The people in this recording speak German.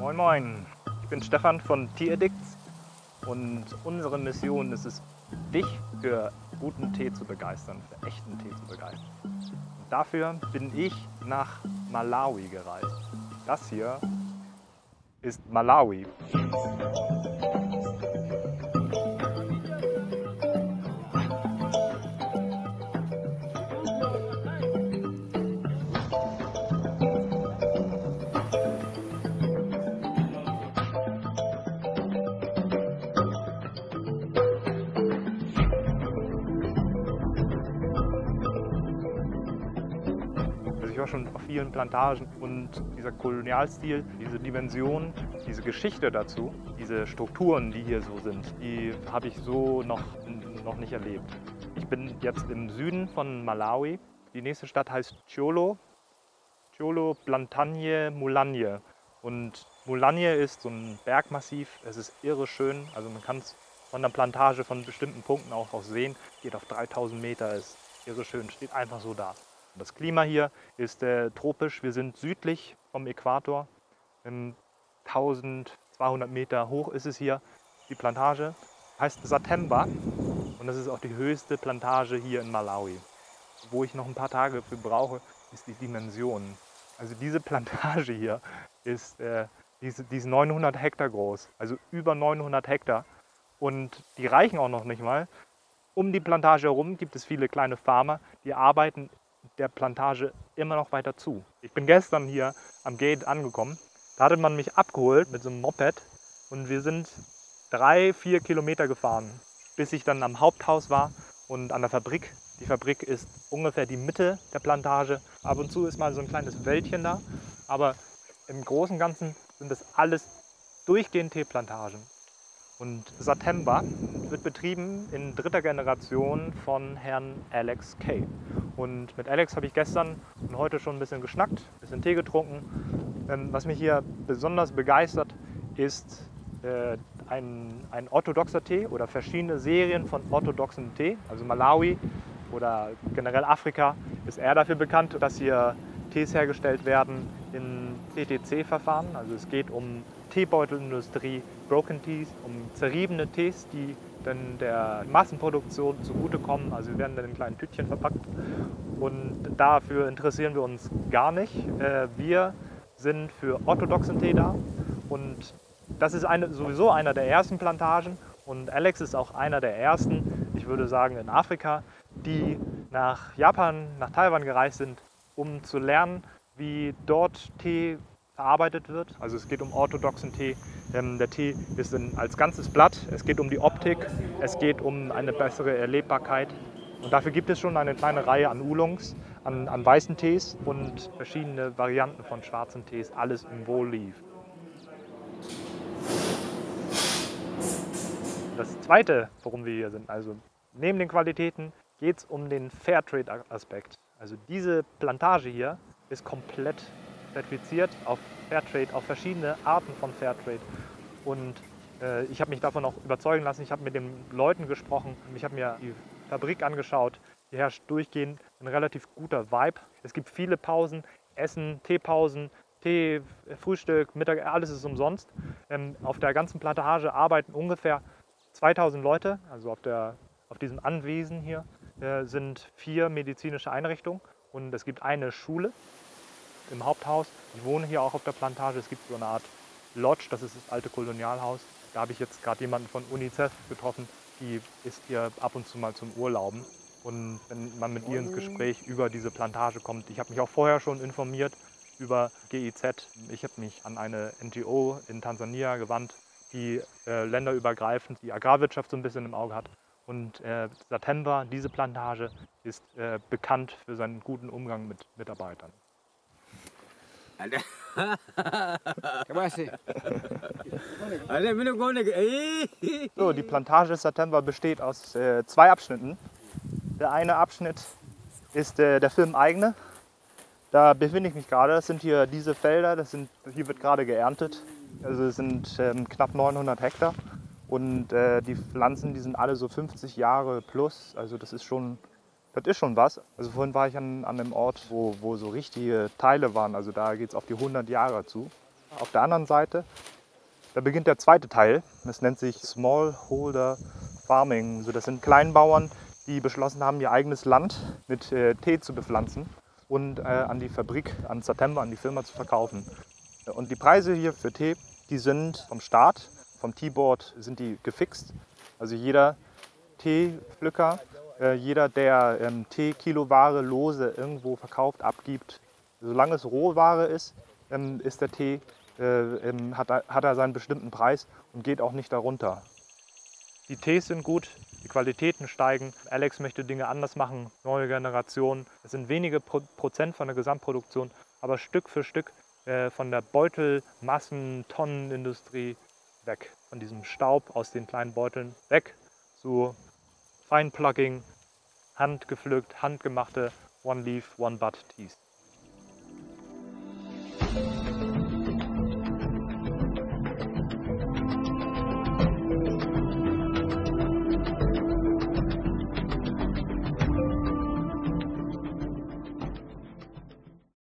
Moin Moin, ich bin Stefan von Tieredicts und unsere Mission ist es, dich für guten Tee zu begeistern, für echten Tee zu begeistern. Und dafür bin ich nach Malawi gereist. Das hier ist Malawi. Ich war schon auf vielen Plantagen und dieser Kolonialstil, diese Dimension, diese Geschichte dazu, diese Strukturen, die hier so sind, die habe ich so noch nicht erlebt. Ich bin jetzt im Süden von Malawi. Die nächste Stadt heißt Cholo. Cholo, Blantyre, Mulanje. Und Mulanje ist so ein Bergmassiv. Es ist irre schön. Also man kann es von der Plantage von bestimmten Punkten auch sehen. Geht auf 3000 Meter, ist irre schön, steht einfach so da. Das Klima hier ist tropisch. Wir sind südlich vom Äquator. 1200 Meter hoch ist es hier. Die Plantage heißt Satemba und das ist auch die höchste Plantage hier in Malawi. Wo ich noch ein paar Tage für brauche, ist die Dimension. Also diese Plantage hier ist, die ist 900 Hektar groß, also über 900 Hektar. Und die reichen auch noch nicht mal. Um die Plantage herum gibt es viele kleine Farmer, die arbeiten der Plantage immer noch weiter zu. Ich bin gestern hier am Gate angekommen. Da hatte man mich abgeholt mit so einem Moped und wir sind 3-4 Kilometer gefahren, bis ich dann am Haupthaus war und an der Fabrik. Die Fabrik ist ungefähr die Mitte der Plantage. Ab und zu ist mal so ein kleines Wäldchen da, aber im Großen und Ganzen sind das alles durchgehend Teeplantagen. Und Satemba wird betrieben in dritter Generation von Herrn Alex Kay. Und mit Alex habe ich gestern und heute schon ein bisschen geschnackt, ein bisschen Tee getrunken. Was mich hier besonders begeistert, ist ein orthodoxer Tee oder verschiedene Serien von orthodoxen Tee. Also Malawi oder generell Afrika ist eher dafür bekannt, dass hier Tees hergestellt werden in TTC-Verfahren. Also es geht um Teebeutelindustrie, Broken Teas, um zerriebene Tees, die dann der Massenproduktion zugutekommen. Also wir werden dann in kleinen Tütchen verpackt und dafür interessieren wir uns gar nicht. Wir sind für orthodoxen Tee da und das ist sowieso einer der ersten Plantagen und Alex ist auch einer der ersten, ich würde sagen in Afrika, die nach Japan, nach Taiwan gereist sind, um zu lernen, wie dort Tee verarbeitet wird. Also es geht um orthodoxen Tee. Der Tee ist als ganzes Blatt. Es geht um die Optik. Es geht um eine bessere Erlebbarkeit. Und dafür gibt es schon eine kleine Reihe an Oolongs, an weißen Tees und verschiedene Varianten von schwarzen Tees. Alles im Wohl-Leaf. Das Zweite, warum wir hier sind, also neben den Qualitäten, geht es um den Fairtrade-Aspekt. Also diese Plantage hier ist komplett zertifiziert auf Fairtrade, auf verschiedene Arten von Fairtrade. Und ich habe mich davon auch überzeugen lassen. Ich habe mit den Leuten gesprochen, ich habe mir die Fabrik angeschaut. Hier herrscht durchgehend ein relativ guter Vibe. Es gibt viele Pausen, Essen, Teepausen, Tee, Frühstück, Mittag, alles ist umsonst. Auf der ganzen Plantage arbeiten ungefähr 2000 Leute, also auf diesem Anwesen hier sind 4 medizinische Einrichtungen und es gibt eine Schule im Haupthaus. Ich wohne hier auch auf der Plantage. Es gibt so eine Art Lodge, das ist das alte Kolonialhaus. Da habe ich jetzt gerade jemanden von UNICEF getroffen, die ist hier ab und zu mal zum Urlauben. Und wenn man mit ihr ins Gespräch über diese Plantage kommt, ich habe mich auch vorher schon informiert über GIZ. Ich habe mich an eine NGO in Tansania gewandt, die länderübergreifend die Agrarwirtschaft so ein bisschen im Auge hat. Und Satemba, diese Plantage, ist bekannt für seinen guten Umgang mit Mitarbeitern. So, die Plantage Satemba besteht aus 2 Abschnitten. Der eine Abschnitt ist der firmeneigene. Da befinde ich mich gerade. Das sind hier diese Felder, hier wird gerade geerntet. Also es sind knapp 900 Hektar. Und die Pflanzen, die sind alle so 50 Jahre plus. Also das ist schon was. Also vorhin war ich an einem Ort, wo so richtige Teile waren. Also da geht es auf die 100 Jahre zu. auf der anderen Seite. Da beginnt der zweite Teil. Das nennt sich Smallholder Farming. Also das sind Kleinbauern, die beschlossen haben, ihr eigenes Land mit Tee zu bepflanzen und an die Fabrik, an Satemba, an die Firma zu verkaufen. Und die Preise hier für Tee, die sind vom Staat, vom Teaboard sind die gefixt. Also jeder Teepflücker, jeder, der Tee-Kiloware lose irgendwo verkauft, abgibt, solange es Rohware ist, ist der Tee, hat er seinen bestimmten Preis und geht auch nicht darunter. Die Tees sind gut, die Qualitäten steigen. Alex möchte Dinge anders machen, neue Generationen. Es sind wenige Prozent von der Gesamtproduktion, aber Stück für Stück von der Beutel-, Massen-, Tonnenindustrie weg. Von diesem Staub aus den kleinen Beuteln weg zu Feinplugging, handgepflückt, handgemachte One-Leaf, One-Bud Tees.